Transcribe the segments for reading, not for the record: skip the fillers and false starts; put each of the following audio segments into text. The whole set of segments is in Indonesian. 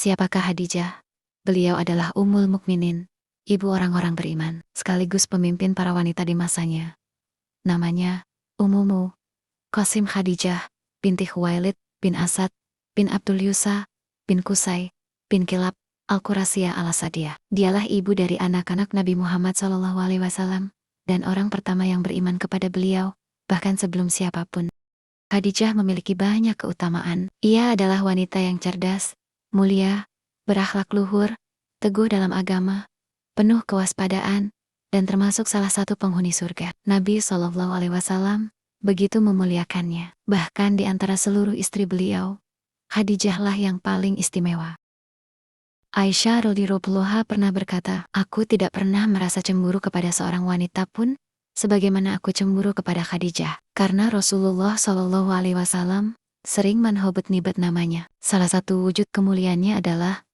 Siapakah Khadijah? Beliau adalah Ummul Mukminin, ibu orang-orang beriman, sekaligus pemimpin para wanita di masanya. Namanya, Ummumu Qasim Khadijah, binti Khuwailid, bin Asad, bin Abdul Yusa, bin Qusay, bin Kilab, Al-Qurasiyah al-Asadiyah. Dialah ibu dari anak-anak Nabi Muhammad SAW, dan orang pertama yang beriman kepada beliau, bahkan sebelum siapapun. Khadijah memiliki banyak keutamaan. Ia adalah wanita yang cerdas, mulia, berakhlak luhur, teguh dalam agama, penuh kewaspadaan, dan termasuk salah satu penghuni surga. Nabi SAW begitu memuliakannya. Bahkan di antara seluruh istri beliau, Khadijahlah yang paling istimewa. Aisyah radhiyallahu anha pernah berkata, "Aku tidak pernah merasa cemburu kepada seorang wanita pun, sebagaimana aku cemburu kepada Khadijah, karena Rasulullah SAW sering manhobet-nibet namanya. Salah satu wujud kemuliaannya adalah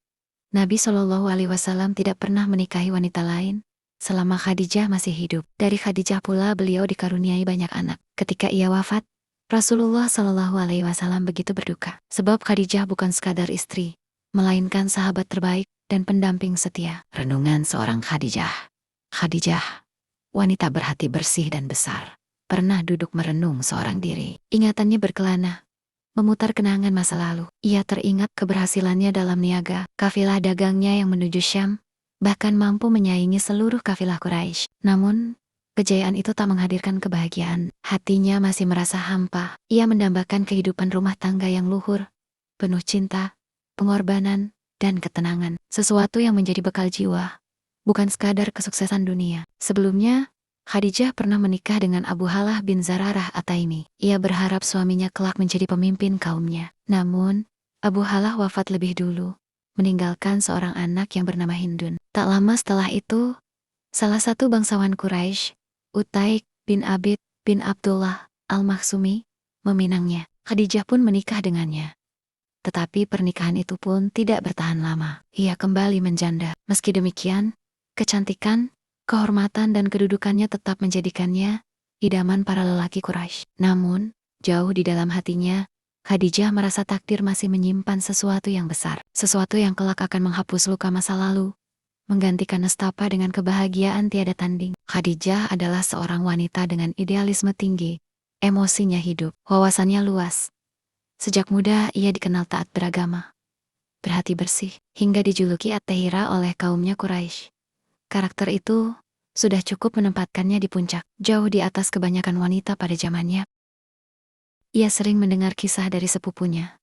Nabi SAW tidak pernah menikahi wanita lain selama Khadijah masih hidup. Dari Khadijah pula beliau dikaruniai banyak anak. Ketika ia wafat, Rasulullah SAW begitu berduka, sebab Khadijah bukan sekadar istri, melainkan sahabat terbaik dan pendamping setia. Renungan seorang Khadijah. Khadijah, wanita berhati bersih dan besar, pernah duduk merenung seorang diri. Ingatannya berkelana, memutar kenangan masa lalu. Ia teringat keberhasilannya dalam niaga, kafilah dagangnya yang menuju Syam, bahkan mampu menyaingi seluruh kafilah Quraisy. Namun, kejayaan itu tak menghadirkan kebahagiaan. Hatinya masih merasa hampa. Ia mendambakan kehidupan rumah tangga yang luhur, penuh cinta, pengorbanan, dan ketenangan. Sesuatu yang menjadi bekal jiwa, bukan sekadar kesuksesan dunia. Sebelumnya, Khadijah pernah menikah dengan Abu Halah bin Zararah At-Taimi. Ia berharap suaminya kelak menjadi pemimpin kaumnya. Namun, Abu Halah wafat lebih dulu, meninggalkan seorang anak yang bernama Hindun. Tak lama setelah itu, salah satu bangsawan Quraisy, Utaik bin Abid bin Abdullah Al-Makhsumi, meminangnya. Khadijah pun menikah dengannya. Tetapi pernikahan itu pun tidak bertahan lama. Ia kembali menjanda. Meski demikian, kecantikan, kehormatan dan kedudukannya tetap menjadikannya idaman para lelaki Quraisy. Namun, jauh di dalam hatinya, Khadijah merasa takdir masih menyimpan sesuatu yang besar. Sesuatu yang kelak akan menghapus luka masa lalu, menggantikan nestapa dengan kebahagiaan tiada tanding. Khadijah adalah seorang wanita dengan idealisme tinggi, emosinya hidup, wawasannya luas. Sejak muda ia dikenal taat beragama, berhati bersih, hingga dijuluki At-Tahira oleh kaumnya Quraisy. Karakter itu sudah cukup menempatkannya di puncak, jauh di atas kebanyakan wanita pada zamannya. Ia sering mendengar kisah dari sepupunya,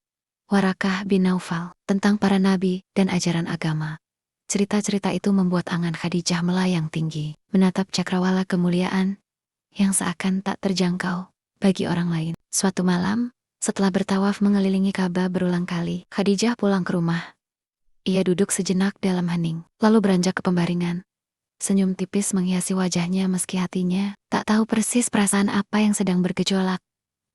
Warakah bin Naufal, tentang para nabi dan ajaran agama. Cerita-cerita itu membuat angan Khadijah melayang tinggi, menatap cakrawala kemuliaan yang seakan tak terjangkau bagi orang lain. Suatu malam, setelah bertawaf mengelilingi Ka'bah berulang kali, Khadijah pulang ke rumah. Ia duduk sejenak dalam hening, lalu beranjak ke pembaringan. Senyum tipis menghiasi wajahnya meski hatinya tak tahu persis perasaan apa yang sedang bergejolak.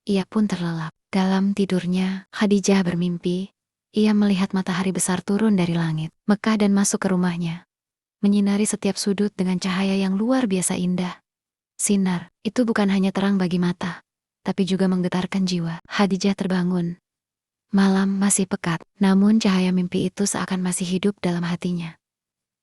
Ia pun terlelap. Dalam tidurnya, Khadijah bermimpi. Ia melihat matahari besar turun dari langit, Mekah dan masuk ke rumahnya, menyinari setiap sudut dengan cahaya yang luar biasa indah. Sinar, itu bukan hanya terang bagi mata, tapi juga menggetarkan jiwa. Khadijah terbangun. Malam masih pekat, namun cahaya mimpi itu seakan masih hidup dalam hatinya,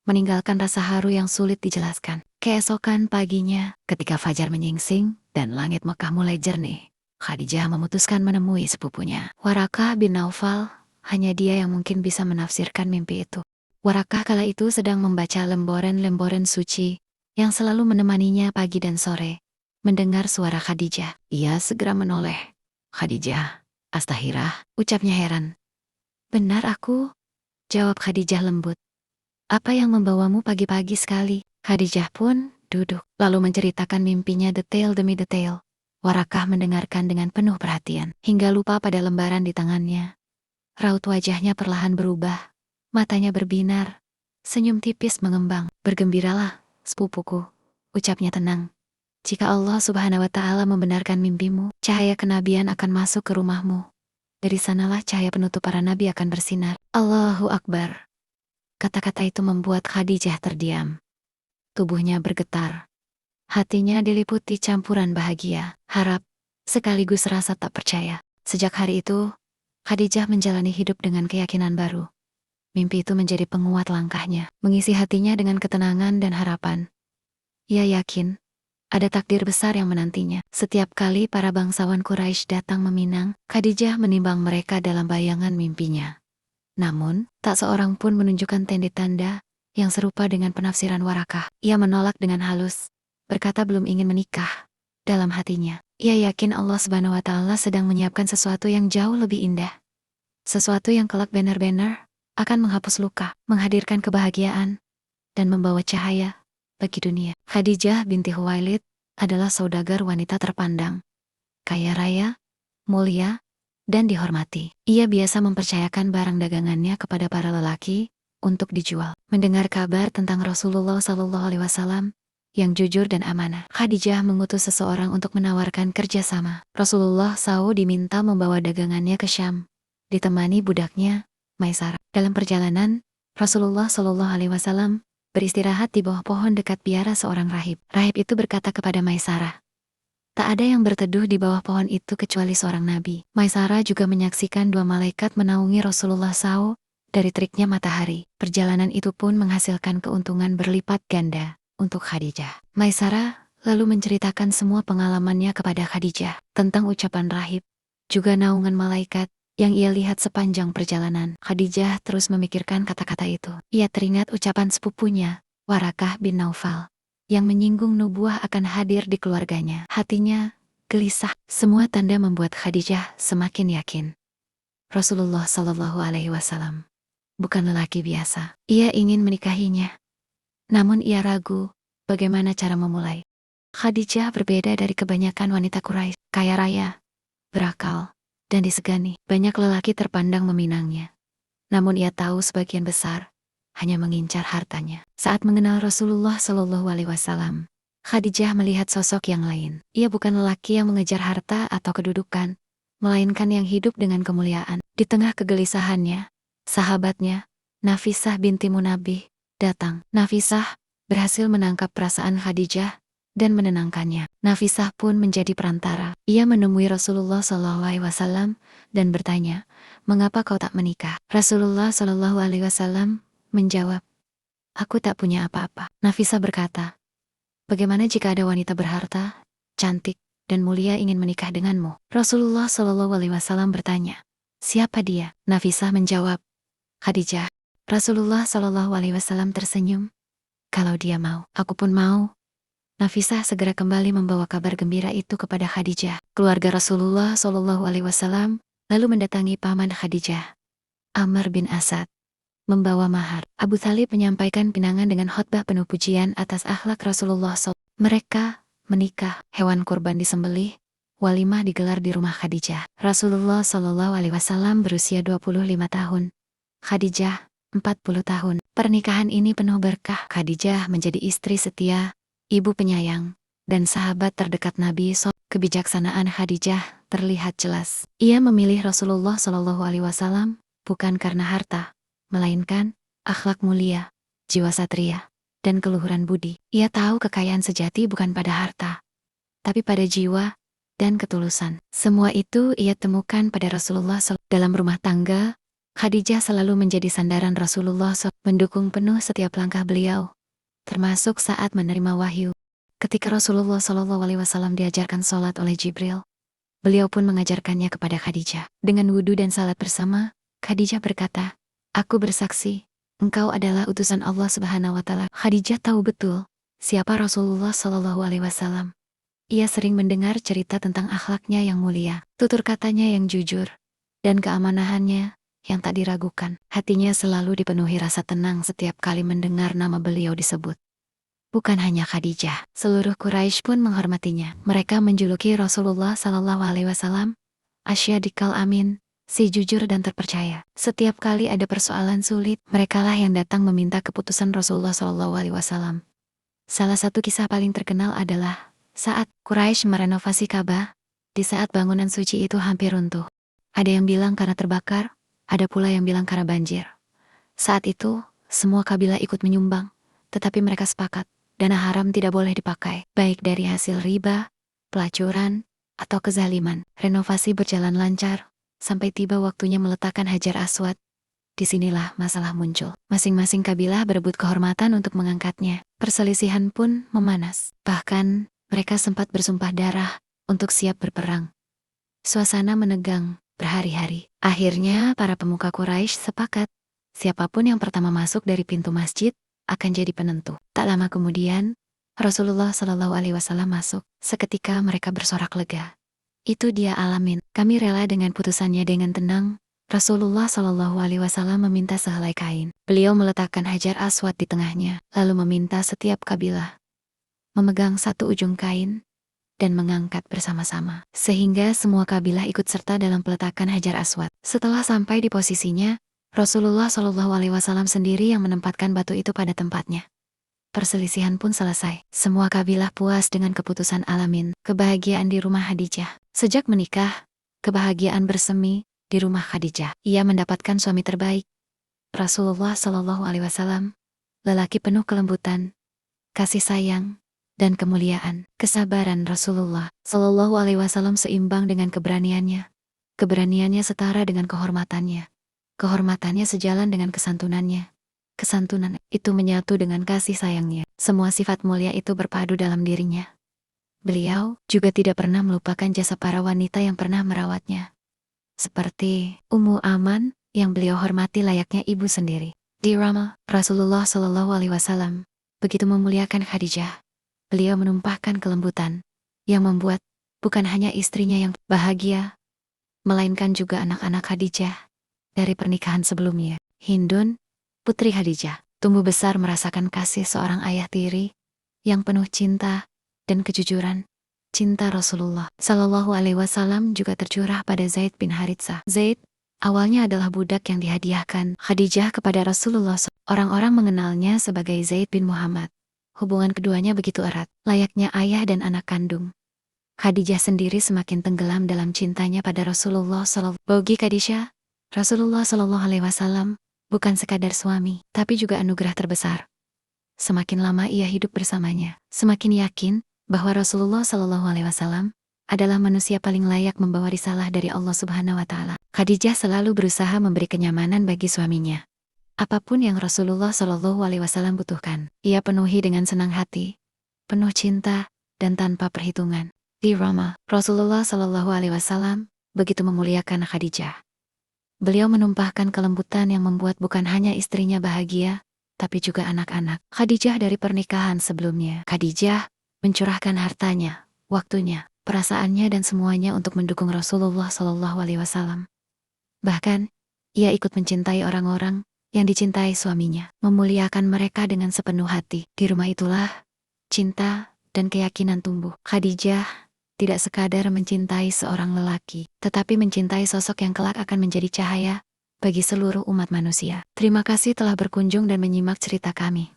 meninggalkan rasa haru yang sulit dijelaskan. Keesokan paginya, ketika fajar menyingsing dan langit Mekah mulai jernih, Khadijah memutuskan menemui sepupunya, Warakah bin Naufal. Hanya dia yang mungkin bisa menafsirkan mimpi itu. Warakah kala itu sedang membaca lemboren-lemboren suci yang selalu menemaninya pagi dan sore. Mendengar suara Khadijah, ia segera menoleh. "Khadijah, astahirah," ucapnya heran. "Benar aku," jawab Khadijah lembut. "Apa yang membawamu pagi-pagi sekali?" Khadijah pun duduk, lalu menceritakan mimpinya detail demi detail. Warakah mendengarkan dengan penuh perhatian, hingga lupa pada lembaran di tangannya. Raut wajahnya perlahan berubah, matanya berbinar, senyum tipis mengembang. "Bergembiralah, sepupuku," ucapnya tenang. "Jika Allah Subhanahu wa Ta'ala membenarkan mimpimu, cahaya kenabian akan masuk ke rumahmu. Dari sanalah cahaya penutup para nabi akan bersinar." Allahu Akbar. Kata-kata itu membuat Khadijah terdiam. Tubuhnya bergetar. Hatinya diliputi campuran bahagia, harap, sekaligus rasa tak percaya. Sejak hari itu, Khadijah menjalani hidup dengan keyakinan baru. Mimpi itu menjadi penguat langkahnya, mengisi hatinya dengan ketenangan dan harapan. Ia yakin ada takdir besar yang menantinya. Setiap kali para bangsawan Quraisy datang meminang, Khadijah menimbang mereka dalam bayangan mimpinya. Namun, tak seorang pun menunjukkan tanda-tanda yang serupa dengan penafsiran Warakah. Ia menolak dengan halus, berkata belum ingin menikah. Dalam hatinya, ia yakin Allah Subhanahu wa Ta'ala sedang menyiapkan sesuatu yang jauh lebih indah. Sesuatu yang kelak benar-benar akan menghapus luka, menghadirkan kebahagiaan, dan membawa cahaya bagi dunia. Khadijah binti Khuwailid adalah saudagar wanita terpandang, kaya raya, mulia, dan dihormati. Ia biasa mempercayakan barang dagangannya kepada para lelaki untuk dijual. Mendengar kabar tentang Rasulullah SAW yang jujur dan amanah, Khadijah mengutus seseorang untuk menawarkan kerjasama. Rasulullah SAW diminta membawa dagangannya ke Syam, ditemani budaknya, Maisarah. Dalam perjalanan, Rasulullah SAW beristirahat di bawah pohon dekat biara seorang rahib. Rahib itu berkata kepada Maisarah, "Tak ada yang berteduh di bawah pohon itu kecuali seorang nabi." Maisarah juga menyaksikan dua malaikat menaungi Rasulullah SAW dari teriknya matahari. Perjalanan itu pun menghasilkan keuntungan berlipat ganda untuk Khadijah. Maisarah lalu menceritakan semua pengalamannya kepada Khadijah tentang ucapan rahib, juga naungan malaikat yang ia lihat sepanjang perjalanan. Khadijah terus memikirkan kata-kata itu. Ia teringat ucapan sepupunya, Warakah bin Naufal, yang menyinggung nubuah akan hadir di keluarganya. Hatinya gelisah. Semua tanda membuat Khadijah semakin yakin Rasulullah SAW bukan lelaki biasa. Ia ingin menikahinya, namun ia ragu bagaimana cara memulai. Khadijah berbeda dari kebanyakan wanita Quraisy, kaya raya, berakal, dan disegani. Banyak lelaki terpandang meminangnya, namun ia tahu sebagian besar hanya mengincar hartanya. Saat mengenal Rasulullah SAW, Khadijah melihat sosok yang lain. Ia bukan lelaki yang mengejar harta atau kedudukan, melainkan yang hidup dengan kemuliaan. Di tengah kegelisahannya, sahabatnya, Nafisah binti Munabih, datang. Nafisah berhasil menangkap perasaan Khadijah dan menenangkannya. Nafisah pun menjadi perantara. Ia menemui Rasulullah SAW dan bertanya, "Mengapa kau tak menikah?" Rasulullah SAW menjawab, "Aku tak punya apa-apa." Nafisah berkata, "Bagaimana jika ada wanita berharta, cantik, dan mulia ingin menikah denganmu?" Rasulullah SAW bertanya, "Siapa dia?" Nafisah menjawab, "Khadijah." Rasulullah SAW tersenyum, "Kalau dia mau, aku pun mau." Nafisah segera kembali membawa kabar gembira itu kepada Khadijah. Keluarga Rasulullah SAW lalu mendatangi paman Khadijah, Amr bin Asad, membawa mahar. Abu Thalib menyampaikan pinangan dengan khotbah penuh pujian atas akhlak Rasulullah SAW. Mereka menikah, hewan kurban disembelih, walimah digelar di rumah Khadijah. Rasulullah SAW berusia 25 tahun, Khadijah 40 tahun. Pernikahan ini penuh berkah. Khadijah menjadi istri setia, ibu penyayang, dan sahabat terdekat Nabi SAW. Kebijaksanaan Khadijah terlihat jelas. Ia memilih Rasulullah SAW bukan karena harta, melainkan akhlak mulia, jiwa satria, dan keluhuran budi. Ia tahu kekayaan sejati bukan pada harta, tapi pada jiwa dan ketulusan. Semua itu ia temukan pada Rasulullah SAW. Dalam rumah tangga, Khadijah selalu menjadi sandaran Rasulullah SAW, mendukung penuh setiap langkah beliau, termasuk saat menerima wahyu. Ketika Rasulullah SAW diajarkan sholat oleh Jibril, beliau pun mengajarkannya kepada Khadijah. Dengan wudhu dan salat bersama, Khadijah berkata, "Aku bersaksi, engkau adalah utusan Allah Subhanahu wa Ta'ala." Khadijah tahu betul siapa Rasulullah SAW. Ia sering mendengar cerita tentang akhlaknya yang mulia, tutur katanya yang jujur, dan keamanahannya yang tak diragukan. Hatinya selalu dipenuhi rasa tenang setiap kali mendengar nama beliau disebut. Bukan hanya Khadijah, seluruh Quraisy pun menghormatinya. Mereka menjuluki Rasulullah SAW Asyadikal Amin, si jujur dan terpercaya. Setiap kali ada persoalan sulit, merekalah yang datang meminta keputusan Rasulullah SAW. Salah satu kisah paling terkenal adalah saat Quraisy merenovasi Ka'bah, di saat bangunan suci itu hampir runtuh. Ada yang bilang karena terbakar, ada pula yang bilang karena banjir. Saat itu, semua kabilah ikut menyumbang, tetapi mereka sepakat, dana haram tidak boleh dipakai, baik dari hasil riba, pelacuran, atau kezaliman. Renovasi berjalan lancar, sampai tiba waktunya meletakkan Hajar Aswad, Disinilah masalah muncul. Masing-masing kabilah berebut kehormatan untuk mengangkatnya. Perselisihan pun memanas. Bahkan, mereka sempat bersumpah darah untuk siap berperang. Suasana menegang berhari-hari. Akhirnya, para pemuka Quraisy sepakat. Siapapun yang pertama masuk dari pintu masjid akan jadi penentu. Tak lama kemudian, Rasulullah Shallallahu Alaihi Wasallam masuk. Seketika mereka bersorak lega. Itu dia alamin. Kami rela dengan putusannya. Dengan tenang, Rasulullah Shallallahu Alaihi Wasallam meminta sehelai kain. Beliau meletakkan Hajar Aswad di tengahnya, lalu meminta setiap kabilah memegang satu ujung kain dan mengangkat bersama-sama, sehingga semua kabilah ikut serta dalam peletakan Hajar Aswad. Setelah sampai di posisinya, Rasulullah Shallallahu Alaihi Wasallam sendiri yang menempatkan batu itu pada tempatnya. Perselisihan pun selesai. Semua kabilah puas dengan keputusan alamin. Kebahagiaan di rumah Khadijah. Sejak menikah, kebahagiaan bersemi di rumah Khadijah. Ia mendapatkan suami terbaik, Rasulullah Shallallahu Alaihi Wasallam, lelaki penuh kelembutan, kasih sayang, dan kemuliaan. Kesabaran Rasulullah Shallallahu Alaihi Wasallam seimbang dengan keberaniannya. Keberaniannya setara dengan kehormatannya. Kehormatannya sejalan dengan kesantunannya. Kesantunan itu menyatu dengan kasih sayangnya. Semua sifat mulia itu berpadu dalam dirinya. Beliau juga tidak pernah melupakan jasa para wanita yang pernah merawatnya. Seperti Ummu Aman yang beliau hormati layaknya ibu sendiri. Di Rama, Rasulullah Shallallahu Alaihi Wasallam begitu memuliakan Khadijah. Beliau menumpahkan kelembutan yang membuat bukan hanya istrinya yang bahagia, melainkan juga anak-anak Khadijah dari pernikahan sebelumnya. Hindun, putri Khadijah, tumbuh besar merasakan kasih seorang ayah tiri yang penuh cinta dan kejujuran. Cinta Rasulullah Shallallahu Alaihi Wasallam juga tercurah pada Zaid bin Haritsah. Zaid awalnya adalah budak yang dihadiahkan Khadijah kepada Rasulullah. Orang-orang mengenalnya sebagai Zaid bin Muhammad. Hubungan keduanya begitu erat, layaknya ayah dan anak kandung. Khadijah sendiri semakin tenggelam dalam cintanya pada Rasulullah Shallallahu. Bagi Khadijah, Rasulullah Shallallahu Alaihi Wasallam bukan sekadar suami, tapi juga anugerah terbesar. Semakin lama ia hidup bersamanya, semakin yakin bahwa Rasulullah Shallallahu Alaihi Wasallam adalah manusia paling layak membawa risalah dari Allah Subhanahu Wa Taala. Khadijah selalu berusaha memberi kenyamanan bagi suaminya. Apapun yang Rasulullah Shallallahu Alaihi Wasallam butuhkan, ia penuhi dengan senang hati, penuh cinta, dan tanpa perhitungan. Di Rama, Rasulullah Shallallahu Alaihi Wasallam begitu memuliakan Khadijah. Beliau menumpahkan kelembutan yang membuat bukan hanya istrinya bahagia, tapi juga anak-anak Khadijah dari pernikahan sebelumnya. Khadijah mencurahkan hartanya, waktunya, perasaannya dan semuanya untuk mendukung Rasulullah Shallallahu Alaihi Wasallam. Bahkan, ia ikut mencintai orang-orang yang dicintai suaminya, memuliakan mereka dengan sepenuh hati. Di rumah itulah cinta dan keyakinan tumbuh. Khadijah tidak sekadar mencintai seorang lelaki, tetapi mencintai sosok yang kelak akan menjadi cahaya bagi seluruh umat manusia. Terima kasih telah berkunjung dan menyimak cerita kami.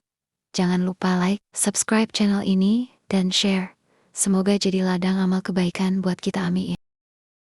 Jangan lupa like, subscribe channel ini, dan share. Semoga jadi ladang amal kebaikan buat kita, amin.